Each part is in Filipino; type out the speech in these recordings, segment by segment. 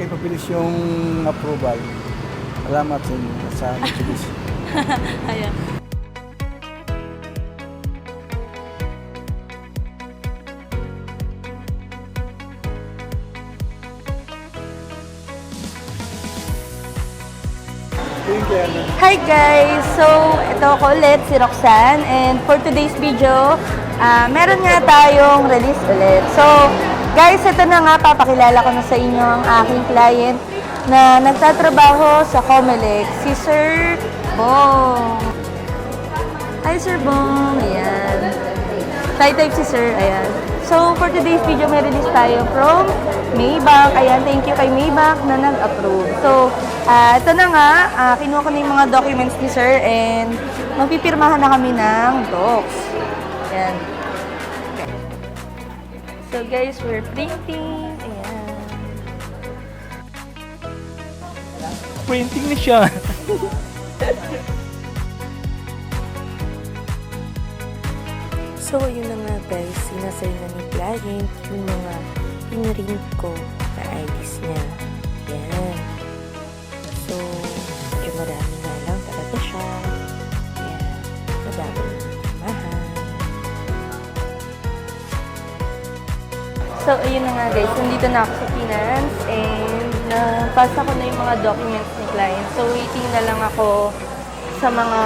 kay pabilis yung approval. Salamat sa inyo sa Mitsubishi. Ayan. Hi guys! So, ito ako ulit, si Roxanne. And for today's video, meron nga tayong release ulit. So, guys, ito na nga, papakilala ko na sa inyo ang aking client na nagtatrabaho sa Comelec, si Sir Bong. Hi Sir Bong! Ayan. Type si Sir, ayan. So, for today's video, may release tayo from Maybach. Ayan, thank you kay Maybach na nag-approve. So, ito na nga, kinuha ko na yung mga documents ni Sir and magpipirmahan na kami ng docs. Ayan. Okay. So, guys, we're printing. Ayan. Printing na siya. So, yun na nga guys, sinasay na ni client yung mga pinrint ko na IDs niya. Yan. So, medyo marami nga lang talaga siya. Kaya, madami mahal. So, ayun na nga guys, nandito na ako sa finance and napasa ko na yung mga documents ni client. So, waiting na lang ako sa mga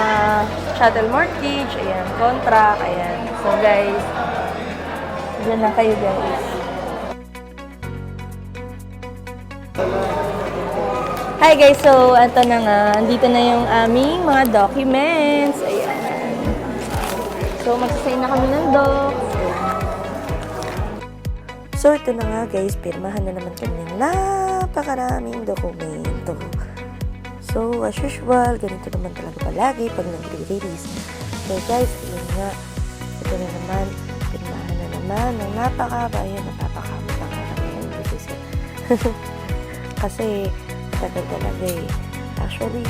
chattel mortgage, ayan, contract, ayan. So guys, dyan lang kayo guys. Hi guys, so ito na nga, andito na yung aming mga documents, ayan. So magsasign na kami ng docs. So ito na nga guys, pirmahan na naman kami ng napakaraming dokumento. So, as usual, ganito naman talaga palagi pag nag-release. So, guys, yun nga. Ito na naman, pirmahan na naman ng napakabaya, napapakamot ang ngayon. Kasi, tagal talaga eh. Actually,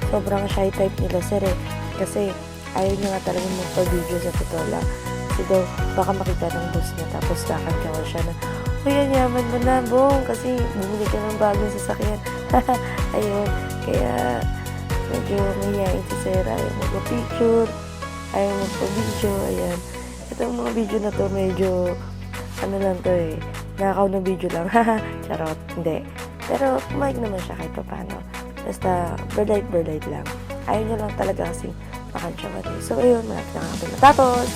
sobrang shy type nila, sir eh. Kasi, ayaw niya nga talaga magpa-video sa Titola. Kasi daw, baka makita ng boss niya, tapos kakantyaw siya na, "Uy, ang yaman mo na, Bong, kasi bumili ka ng bagong sasakyan." Ayun. Kaya, medyo mahihain si Sir. Ayaw magpa-picture, ayaw magpa-video, ayan. Itong mga video na to, medyo, ano lang to eh, nakakaw na video lang. Charot, hindi. Pero, pumayag naman siya kahit paano. Basta, bird-light lang. Ayaw niya lang talaga kasing makantsawan eh. So, ayun, malapit na kami matapos.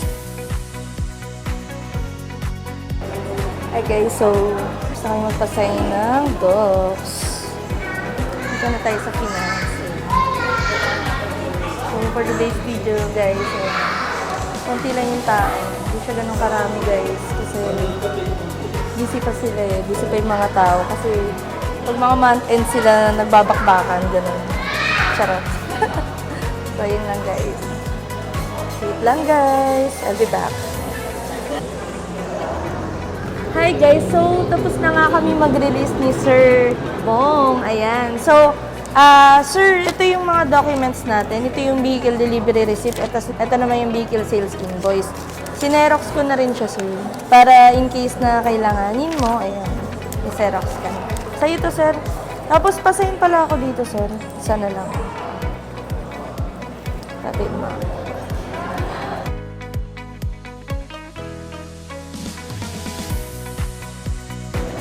Hi guys, so, gusto kami magpasign ng docs. Dito na tayo sa finance. So, for today's video, guys, konti lang yung tao. Hindi siya ganun karami, guys. Kasi, busy pa sila eh. Busy pa yung mga tao. Kasi, pag mga month-end sila, nagbabakbakan, ganun. Charot. So, yun lang, guys. Wait lang, guys. I'll be back. Hi guys, so tapos na nga kami mag-release ni Sir Bong. Ayan. So, sir, ito yung mga documents natin. Ito yung vehicle delivery receipt. Ito naman yung vehicle sales invoice. Sinerox ko na rin siya, sir. Para in case na kailanganin mo, ayan, i-xerox ka na. Sa'yo to, sir. Tapos, pasayin pala ako dito, sir. Sana lang. Kapit mo.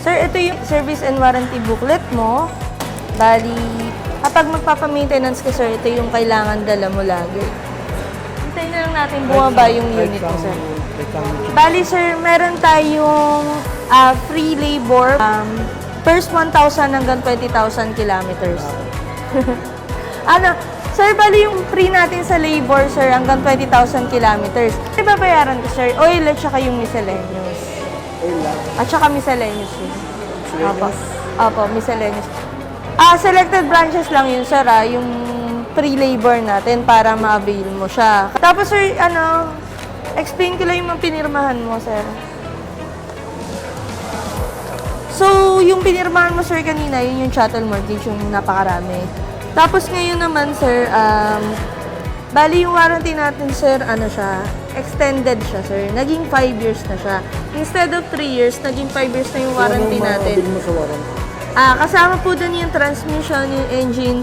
Sir, ito yung service and warranty booklet mo. Bali, kapag magpapa-maintenance ka, sir, ito yung kailangan dala mo lagi. Hintayin na lang natin bumaba yung unit mo, sir. Bali, sir, meron tayong free labor. First 1,000 hanggang 20,000 kilometers. Ano, sir, bali yung free natin sa labor, sir, hanggang 20,000 kilometers. Ibabayaran ko, sir, oil at saka yung miscellaneous. At saka miscellaneous yun. Opo, miscellaneous. Selected branches lang yun, sir, yung free labor natin para ma-avail mo siya. Tapos, sir, explain ko lang yung mga pinirmahan mo, sir. So, yung pinirmahan mo, sir, kanina, yun yung chattel mortgage, yung napakarami. Tapos, ngayon naman, sir, bali yung warranty natin, sir, extended siya, sir. Naging 5 years na siya. Instead of 3 years, naging 5 years na yung warranty natin. Ano mo sa warranty? Kasama po dun yung transmission, yung engine,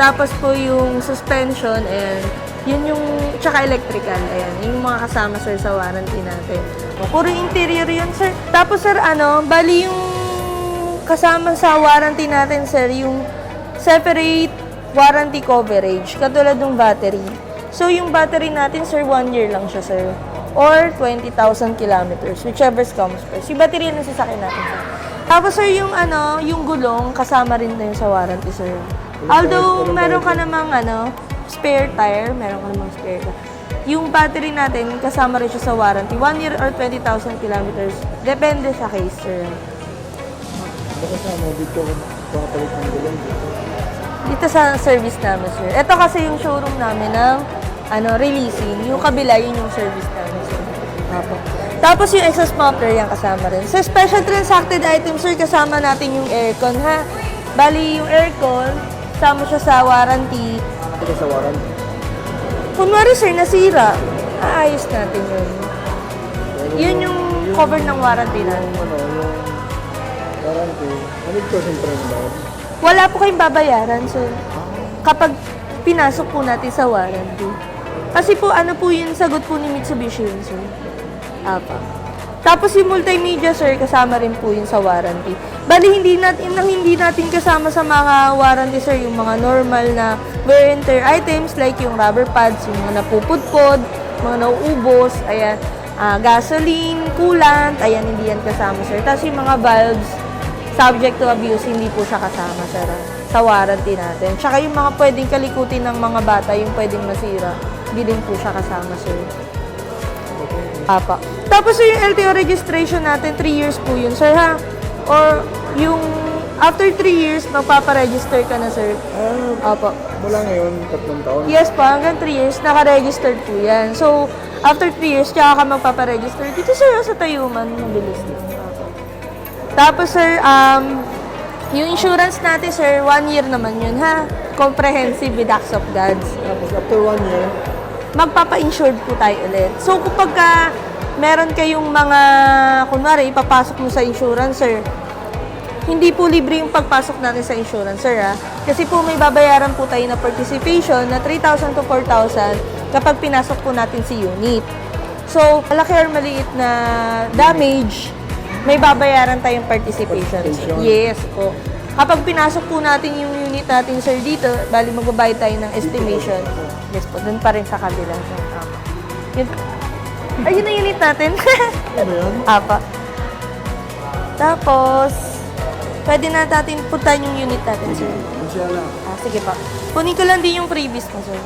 tapos po yung suspension, and yun yung, tsaka electrical, ayan, yung mga kasama, sir, sa warranty natin. Puro interior yun, sir. Tapos, sir, bali yung kasama sa warranty natin, sir, yung separate warranty coverage, katulad ng battery. So, yung battery natin, sir, 1 year lang siya, sir. Or 20,000 kilometers, whichever comes first. Yung battery yung sasakyan natin, sir. Tapos, sir, yung yung gulong, kasama rin na yun sa warranty, sir. Although, meron ka namang, spare tire, meron ka namang spare tire. Yung battery natin, kasama rin siya sa warranty. 1 year or 20,000 kilometers. Depende sa case, sir. Baka sa dito ko papalit ng gulong. Dito sa service namin, sir. Ito kasi yung showroom namin ng releasing. Yung kabila, yun yung service namin, sir. Apo. Tapos yung exhaust muffler, yan kasama rin. Sa special transacted item, sir, kasama natin yung aircon, ha? Bali, yung aircon, kasama siya sa warranty. Ito sa warranty. Kunwari, sir, nasira. Aayos natin yun. Yun yung cover ng warranty natin. Yung warranty, 100% prime ba? Wala po kayong babayaran, sir. Kapag pinasok po natin sa warranty. Kasi po, po yun, sagot po ni Mitsubishi yun, sir. Apa. Tapos yung multimedia, sir, kasama rin po yun sa warranty. Bali, hindi natin kasama sa mga warranty, sir, yung mga normal na wear and tear items like yung rubber pads, yung mga napupudpod, mga nauubos, ayan, gasoline, coolant, ayan, hindi yan kasama, sir. Tapos yung mga valves, subject to abuse, hindi po siya kasama, sir, sa warranty natin. Tsaka yung mga pwedeng kalikutin ng mga bata, yung pwedeng masira, hindi din po siya kasama, sir. Apa. Tapos yung LTO registration natin, 3 years po yun, sir, ha? Or yung after 3 years, magpaparegister ka na, sir. Apa. Wala ngayon, 3 taon. Yes po, hanggang 3 years, naka-registered po yan. So, after 3 years, tsaka ka magpaparegister. Dito, sir, sa Tayuman, mabilis lang. Tapos, sir, yung insurance natin, sir, 1 year naman yun, ha? Comprehensive with acts of Gods. Tapos after 1 year, magpapa-insured po tayo ulit. So, kapag meron kayong mga, kunwari, ipapasok mo sa insurance, sir, hindi po libre yung pagpasok natin sa insurance, sir, ha? Kasi po may babayaran po tayo na participation na 3,000 to 4,000 kapag pinasok po natin si unit. So, malaki or maliit na damage, may babayaran tayong participation. Yes po. Kapag pinasok po natin yung unit natin, sir, dito, bali magbabayad tayo ng estimation. Yes po, dun pa rin sa kabila. Yun. Ayun na unit natin. ano yun? Apa. Tapos, pwede na natin putan yung unit natin, sir. Masya lang. Sige pa. Kunin ko lang din yung previous mo, sir.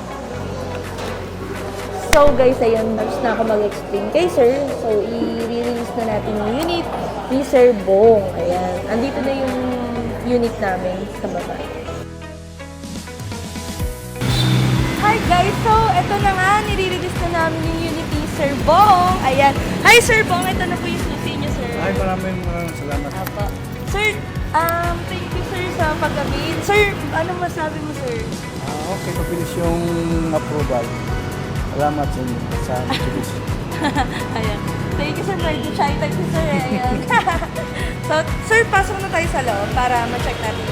So, guys, ayun, tapos na ako mag-explain kay sir. So, i-release na natin yung unit ni Sir Bong. Ayan. Andito na yung unit namin sa baba. Hi, guys. So, eto na nga. Nire-release na namin yung unit ni Sir Bong. Ayan. Hi, Sir Bong. Ito na po yung susi niyo, sir. Ay, maraming salamat. Apo. Sir, thank you, sir, sa pag-update. Sir, ano masabi mo, sir? Okay, mabilis yung approval. Salamat sa inyo sa Mitsubishi. Ayan. Thank you, sir. Medyo shy type si sir. Ayan. So, sir, pasok na tayo sa loob para ma-check natin.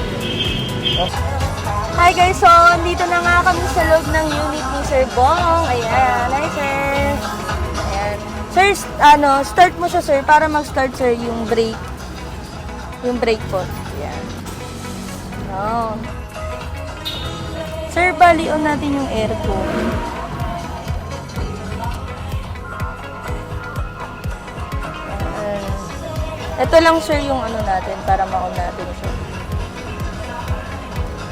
Hi, guys. So, dito na nga kami sa loob ng unit ni Sir Bong. Ayan. Hi, sir. Ayan. Sir, start mo siya, sir, para mag-start, sir, yung brake. Yung brake po. Ayan. Oh. Sir, bali on natin yung aircon. Ito lang, sir, yung natin para ma-on natin siya.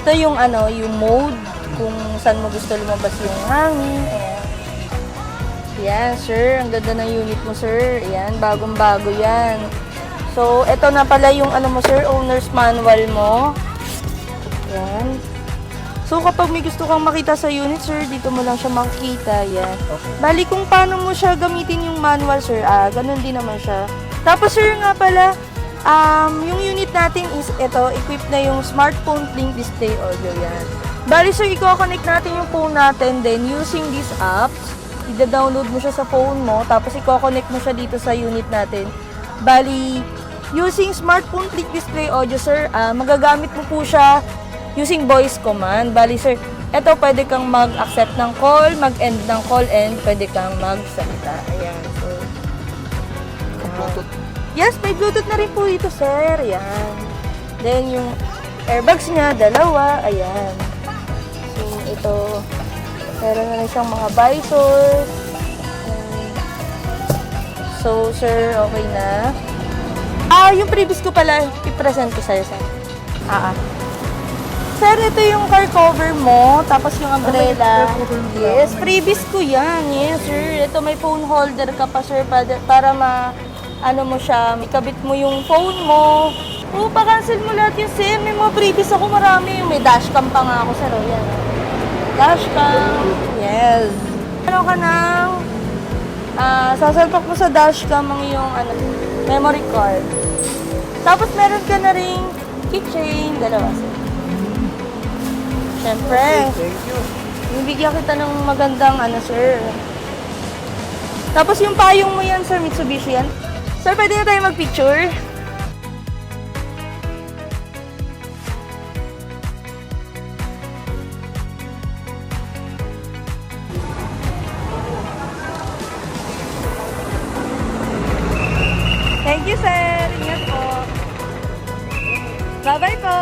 Ito yung yung mode kung saan mo gusto lumabas yung hangin. Ayan. Yan, sir. Ang ganda ng unit mo, sir. Ayan, bagong-bago yan. So, ito na pala yung mo, sir, owner's manual mo. Ayan. So, kapag may gusto kang makita sa unit, sir, dito mo lang siya makikita. Yan. Okay. Bali, kung paano mo siya gamitin yung manual, sir, ganun din naman siya. Tapos, sir, nga pala, yung unit natin is ito, equipped na yung smartphone link display audio yan. Bali, sir, i-connect natin yung phone natin, then using these apps, i-download mo siya sa phone mo, tapos i-connect mo siya dito sa unit natin. Bali, Using smartphone click display audio, sir, magagamit mo po siya using voice command. Bali, sir, eto pwede kang mag-accept ng call, mag-end ng call, and pwede kang magsalita. Ayan, so. Bluetooth. Yes, may Bluetooth na rin po dito, sir. Ayan. Then, yung airbags niya, dalawa. Ayan. So, ito, meron na rin siyang mga visors. Ayan. So, sir, okay na. Yung previous ko pala, i-present ko sa'yo, sir. Sir, ito yung car cover mo, tapos yung umbrella. Yes, previous ko yan. Yes, sir. Ito may phone holder ka pa, sir, para ano mo siya, ikabit mo yung phone mo. Pa-cancel mo lahat yun, sir. May mga previous ako marami. May dashcam pa nga ako, sir. O, yan. Dashcam. Yes. Ano ka nang, sasalpak mo sa dashcam ang iyong memory card. Tapos meron ka na ring keychain, dalawa, sir. Siyempre, Thank you. bibigyan kita ng magandang sir. Tapos yung payong mo yan, sir, Mitsubishi yan. Sir, pwede na tayo mag-picture? Thank you, sir. Ingat po. Bye-bye po.